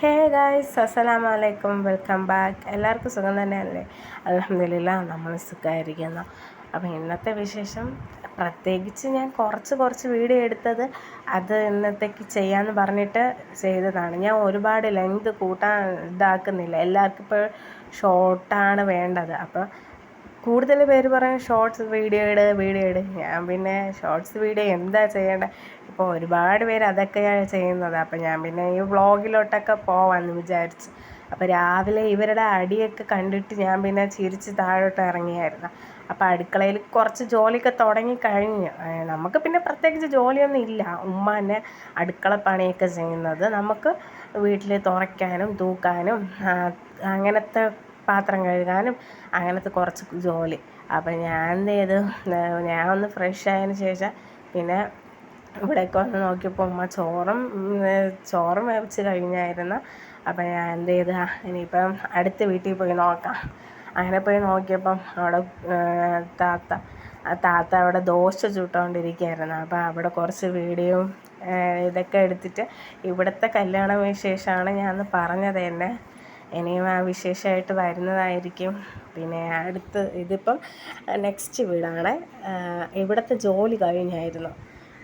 Hey guys, അസ്സലാമു അലൈക്കും, welcome back. എല്ലാവർക്കും സുഖം തന്നെയല്ലേ? അൽഹംദുലില്ലാഹ്, നമ്മൾ സുഖമായിരിക്കുന്നു. അപ്പോൾ ഇന്നത്തെ വിശേഷം പ്രത്യേകിച്ച് ഞാൻ കുറച്ച് വീഡിയോ എടുത്തത് അത് ഇന്നത്തേക്ക് ചെയ്യാമെന്ന് പറഞ്ഞിട്ട് ചെയ്തതാണ്. ഞാൻ ഒരുപാട് ലെങ്ത് കൂട്ടാൻ ഇതാക്കുന്നില്ല. എല്ലാവർക്കും ഇപ്പോൾ ഷോർട്ടാണ് വേണ്ടത്. അപ്പോൾ കൂടുതൽ പേര് പറയും ഷോർട്സ് വീഡിയോ ഇട്. ഞാൻ പിന്നെ ഷോർട്സ് വീഡിയോ എന്താ ചെയ്യേണ്ടത്? ഇപ്പോൾ ഒരുപാട് പേര് അതൊക്കെയാണ് ചെയ്യുന്നത്. അപ്പോൾ ഞാൻ പിന്നെ ഈ വ്ളോഗിലോട്ടൊക്കെ പോവാമെന്ന് വിചാരിച്ചു. അപ്പോൾ രാവിലെ ഇവരുടെ അടിയൊക്കെ കണ്ടിട്ട് ഞാൻ പിന്നെ ചിരിച്ച് താഴോട്ട് ഇറങ്ങിയായിരുന്നു. അപ്പോൾ അടുക്കളയിൽ കുറച്ച് ജോലിയൊക്കെ തുടങ്ങിക്കഴിഞ്ഞു. നമുക്ക് പിന്നെ പ്രത്യേകിച്ച് ജോലിയൊന്നും ഇല്ല. ഉമ്മ തന്നെ അടുക്കള പണിയൊക്കെ ചെയ്യുന്നത്. നമുക്ക് വീട്ടിൽ തുറയ്ക്കാനും തൂക്കാനും അങ്ങനത്തെ പാത്രം കഴുകാനും അങ്ങനത്തെ കുറച്ച് ജോലി. അപ്പം ഞാൻ എന്ത് ചെയ്തു, ഞാൻ ഒന്ന് ഫ്രഷ് ആയതിന് ശേഷം പിന്നെ ഇവിടേക്ക് വന്ന് നോക്കിയപ്പോൾ ഉമ്മ ചോറും വേവിച്ച് കഴിഞ്ഞായിരുന്നു. അപ്പം ഞാൻ എന്ത് ചെയ്തു, ഇനിയിപ്പം അടുത്ത വീട്ടിൽ പോയി നോക്കാം. അങ്ങനെ പോയി നോക്കിയപ്പം അവിടെ താത്ത അവിടെ ദോശ ചുട്ടുകൊണ്ടിരിക്കുകയായിരുന്നു. അപ്പോൾ അവിടെ കുറച്ച് വീഡിയോയും ഇതൊക്കെ എടുത്തിട്ട് ഇവിടുത്തെ കല്യാണ വിശേഷമാണ് ഞാൻ പറഞ്ഞത് തന്നെ. ഇനിയും ആ വിശേഷമായിട്ട് വരുന്നതായിരിക്കും. പിന്നെ ഇതിപ്പം നെക്സ്റ്റ് വീടാണ്. ഇവിടുത്തെ ജോലി കഴിഞ്ഞായിരുന്നു,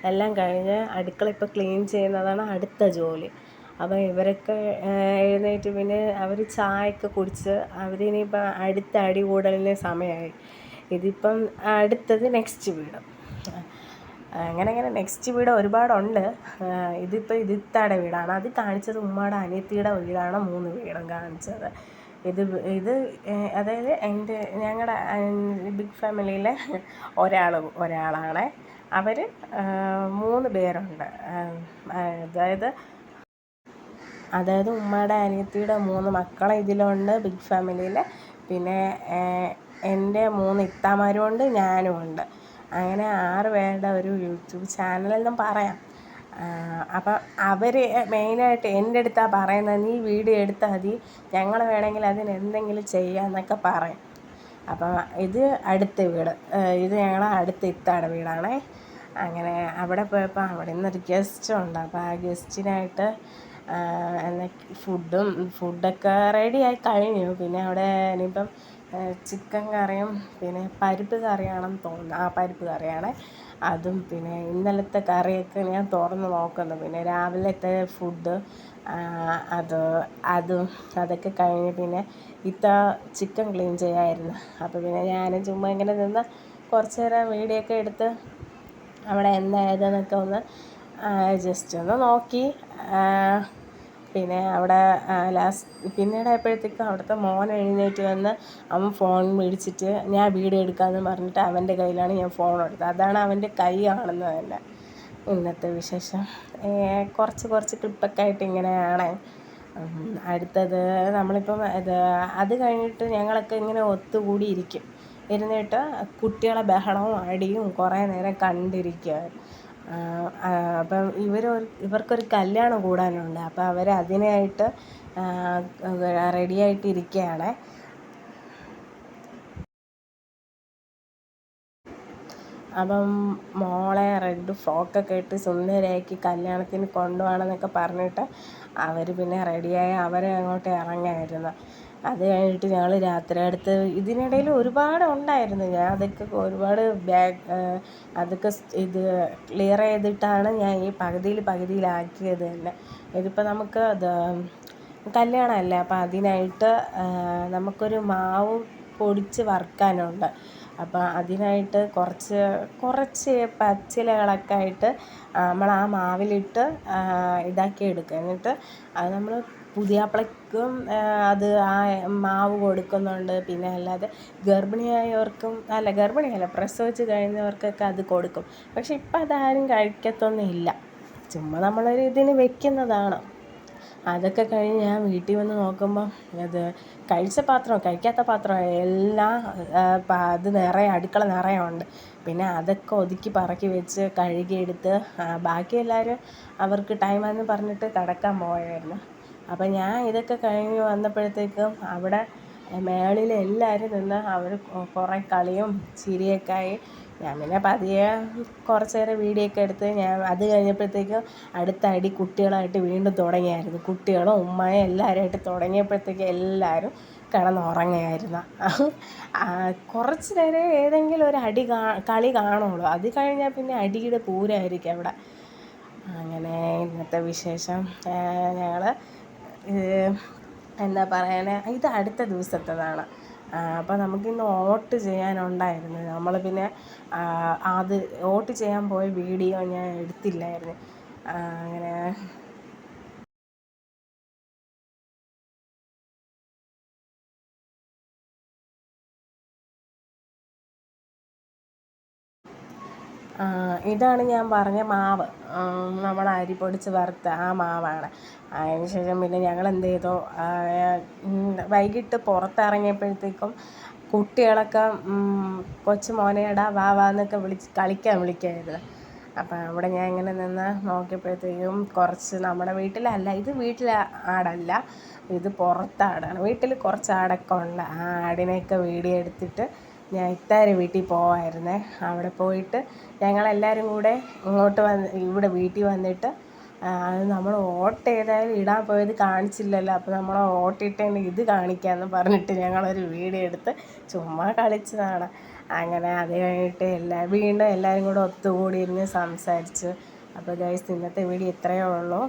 എല്ലാം കഴിഞ്ഞ് അടുക്കള ഇപ്പോൾ ക്ലീൻ ചെയ്യുന്നതാണ് അടുത്ത ജോലി. അപ്പോൾ ഇവരൊക്കെ എഴുന്നേറ്റ് പിന്നെ അവർ ചായയൊക്കെ കുടിച്ച് അവരിനിയിപ്പോൾ അടുത്ത അടി കൂടലിന് സമയമായി. ഇതിപ്പം അടുത്തത് നെക്സ്റ്റ് വീട്. അങ്ങനെ നെക്സ്റ്റ് വീട് ഒരുപാടുണ്ട്. ഇതിപ്പോൾ ഇതിത്താടെ വീടാണ്. അത് കാണിച്ചത് ഉമ്മയുടെ അനിയത്തിയുടെ വീടാണ്. 3 വീടും കാണിച്ചത്. ഇത് അതായത് ഞങ്ങളുടെ ബിഗ് ഫാമിലിയിലെ ഒരാളാണ്. അവർ 3 പേരുണ്ട്. അതായത് ഉമ്മയുടെ അനിയത്തിയുടെ 3 മക്കളെ ഇതിലുണ്ട് ബിഗ് ഫാമിലിയിൽ. പിന്നെ എൻ്റെ 3 ഇത്താമാരും ഉണ്ട്, ഞാനും ഉണ്ട്. അങ്ങനെ 6 പേരുടെ ഒരു യൂട്യൂബ് ചാനലെന്നും പറയാം. അപ്പം അവർ മെയിനായിട്ട് എൻ്റെ അടുത്താണ് പറയുന്നത്, നീ വീഡിയോ എടുത്താൽ മതി, ഞങ്ങൾ വേണമെങ്കിൽ അതിന് എന്തെങ്കിലും ചെയ്യാമെന്നൊക്കെ പറയും. അപ്പം ഇത് അടുത്ത വീട്. ഇത് ഞങ്ങളെ അടുത്ത ഇത്താടെ വീടാണ്. അങ്ങനെ അവിടെ പോയപ്പോൾ അവിടെ നിന്നൊരു ഗസ്റ്റുണ്ട്. അപ്പോൾ ആ ഗസ്റ്റിനായിട്ട് ഫുഡൊക്കെ റെഡിയായി കഴിഞ്ഞു. പിന്നെ അവിടെ ഇനിയിപ്പം ചിക്കൻ കറിയും പിന്നെ പരിപ്പ് കറിയാണെന്ന് തോന്നുന്നു. പരിപ്പ് കറിയാണ്. അതും പിന്നെ ഇന്നലത്തെ കറിയൊക്കെ ഞാൻ തുറന്ന് നോക്കുന്നു. പിന്നെ രാവിലത്തെ ഫുഡ് അതൊക്കെ കഴിഞ്ഞ് പിന്നെ ചിക്കൻ ക്ലീൻ ചെയ്യാമായിരുന്നു. അപ്പോൾ പിന്നെ ഞാനും ചുമ്മാ ഇങ്ങനെ നിന്ന് കുറച്ച് നേരം വീഡിയോ ഒക്കെ എടുത്ത് അവിടെ എന്തായതെന്നൊക്കെ ഒന്ന് ജസ്റ്റ് ഒന്ന് നോക്കി. പിന്നെ അവിടെ പിന്നീടായപ്പോഴത്തേക്കും അവിടുത്തെ മോൻ എഴുന്നേറ്റ് വന്ന് അവൻ ഫോൺ മേടിച്ചിട്ട് ഞാൻ വീഡിയോ എടുക്കാമെന്ന് പറഞ്ഞിട്ട് അവൻ്റെ കയ്യിലാണ് ഞാൻ ഫോൺ എടുത്തത്. അതാണ് അവൻ്റെ കൈ കാണുന്നത് തന്നെ. ഇന്നത്തെ വിശേഷം കുറച്ച് ക്ലിപ്പൊക്കെ ആയിട്ട് ഇങ്ങനെയാണ്. അടുത്തത് നമ്മളിപ്പം അത് കഴിഞ്ഞിട്ട് ഞങ്ങളൊക്കെ ഇങ്ങനെ ഒത്തുകൂടി ഇരുന്നിട്ട് കുട്ടികളെ ബഹളവും അടിയും കുറേ നേരം കണ്ടിരിക്കുകയാണ്. അപ്പം ഇവർക്കൊരു കല്യാണം കൂടാനുണ്ട്. അപ്പോൾ അവർ അതിനായിട്ട് റെഡിയായിട്ട് ഇരിക്കുകയാണ്. അപ്പം മോളെ റെഡ് ഫ്രോക്കൊക്കെ ഇട്ട് സുന്ദരിയാക്കി കല്യാണത്തിന് കൊണ്ടുപോകണമെന്നൊക്കെ പറഞ്ഞിട്ട് അവർ പിന്നെ റെഡിയായി അവരെ അങ്ങോട്ട് ഇറങ്ങായിരുന്നു. അത് കഴിഞ്ഞിട്ട് ഞങ്ങൾ രാത്രി ഇതിനിടയിൽ ഒരുപാട് ഉണ്ടായിരുന്നു. ഞാൻ അതൊക്കെ ഒരുപാട് അതൊക്കെ ക്ലിയർ ചെയ്തിട്ടാണ് ഞാൻ ഈ പകുതിയിലാക്കിയത് തന്നെ. ഇതിപ്പോൾ നമുക്ക് കല്യാണമല്ലേ, അപ്പോൾ അതിനായിട്ട് നമുക്കൊരു മാവ് പൊടിച്ച് വറുക്കാനുണ്ട്. അപ്പോൾ അതിനായിട്ട് കുറച്ച് പച്ചിലകളൊക്കെ ആയിട്ട് നമ്മൾ ആ മാവിലിട്ട് ഇതാക്കി എടുക്കുക. എന്നിട്ട് അത് നമ്മൾ പുതിയാപ്ലയ്ക്കും അത് ആ മാവ് കൊടുക്കുന്നുണ്ട്. പിന്നെ അല്ലാതെ ഗർഭിണിയല്ല, പ്രസവിച്ച് കഴിഞ്ഞവർക്കൊക്കെ അത് കൊടുക്കും. പക്ഷെ ഇപ്പം അതാരും കഴിക്കത്തൊന്നുമില്ല. ചുമ്മാ നമ്മളൊരു ഇതിന് വെക്കുന്നതാണ്. അതൊക്കെ കഴിഞ്ഞ് ഞാൻ വീട്ടിൽ വന്ന് നോക്കുമ്പം കഴിച്ച പാത്രം കഴിക്കാത്ത പാത്രം എല്ലാം അത് അടുക്കള നിറയുണ്ട്. പിന്നെ അതൊക്കെ ഒതുക്കി പറക്കി വെച്ച് കഴുകിയെടുത്ത് ബാക്കി എല്ലാവരും അവർക്ക് ടൈമാണെന്ന് പറഞ്ഞിട്ട് കിടക്കാൻ പോയായിരുന്നു. അപ്പം ഞാൻ ഇതൊക്കെ കഴിഞ്ഞ് വന്നപ്പോഴത്തേക്കും അവിടെ മേളിൽ എല്ലാവരും നിന്ന് അവർ കുറേ കളിയും ചിരിയൊക്കെ ആയി. ഞാൻ പിന്നെ പതിയെ കുറച്ച് നേരം വീഡിയോ ഒക്കെ എടുത്ത് ഞാൻ അത് കഴിഞ്ഞപ്പോഴത്തേക്കും അടുത്ത അടി കുട്ടികളായിട്ട് വീണ്ടും തുടങ്ങിയായിരുന്നു. കുട്ടികളും ഉമ്മയും എല്ലാവരുമായിട്ട് തുടങ്ങിയപ്പോഴത്തേക്കും എല്ലാവരും കിടന്നുറങ്ങുകയായിരുന്നു. കുറച്ച് നേരം ഏതെങ്കിലും ഒരു കളി കാണുള്ളൂ. അത് കഴിഞ്ഞാൽ പിന്നെ അടിയുടെ പൂരമായിരിക്കും അവിടെ. അങ്ങനെ ഇന്നത്തെ വിശേഷം ഞങ്ങൾ എന്താ പറയാൻ, ഇത് അടുത്ത ദിവസത്തേതാണ്. അപ്പോൾ നമുക്കിന്ന് വോട്ട് ചെയ്യാനുണ്ടായിരുന്നു. നമ്മൾ പിന്നെ അത് വോട്ട് ചെയ്യാൻ പോയ വീഡിയോ ഞാൻ എടുത്തില്ലായിരുന്നു. അങ്ങനെ ഇതാണ് ഞാൻ പറഞ്ഞ മാവ്, നമ്മൾ അരി പൊടിച്ച് വറുത്ത ആ മാവാണ്. അതിന് ശേഷം പിന്നെ ഞങ്ങൾ എന്ത് ചെയ്തു, വൈകിട്ട് പുറത്തിറങ്ങിയപ്പോഴത്തേക്കും കുട്ടികളൊക്കെ കൊച്ചു മോനെടാ വാ വാ എന്നൊക്കെ കളിക്കാൻ വിളിക്കായിരുന്നു. അപ്പം അവിടെ ഞാൻ ഇങ്ങനെ നിന്ന് നോക്കിയപ്പോഴത്തേക്കും കുറച്ച് നമ്മുടെ വീട്ടിലല്ല, ഇത് വീട്ടിലെ ആടല്ല, ഇത് പുറത്താടാണ്. വീട്ടിൽ കുറച്ച് ആടൊക്കെ ഉണ്ട്. ആ ആടിനെയൊക്കെ വീഡിയോ എടുത്തിട്ട് ഞാൻ ഇത്താരെ വീട്ടിൽ പോവായിരുന്നേ. അവിടെ പോയിട്ട് ഞങ്ങളെല്ലാവരും കൂടെ ഇങ്ങോട്ട് ഇവിടെ വീട്ടിൽ വന്നിട്ട് അത് നമ്മൾ വോട്ട് ഏതായാലും ഇടാൻ പോയത് കാണിച്ചില്ലല്ലോ, അപ്പോൾ നമ്മൾ വോട്ടിട്ടതിന് ഇത് കാണിക്കാമെന്ന് പറഞ്ഞിട്ട് ഞങ്ങളൊരു വീഡിയോ എടുത്ത് ചുമ്മാ കളിച്ചതാണ്. അങ്ങനെ അത് കഴിഞ്ഞിട്ട് വീണ്ടും എല്ലാവരും കൂടെ ഒത്തുകൂടി ഇരുന്ന് സംസാരിച്ച്. അപ്പോൾ ഗൈസ്, ഇന്നത്തെ വീഡിയോ ഇത്രയേ ഉള്ളൂ.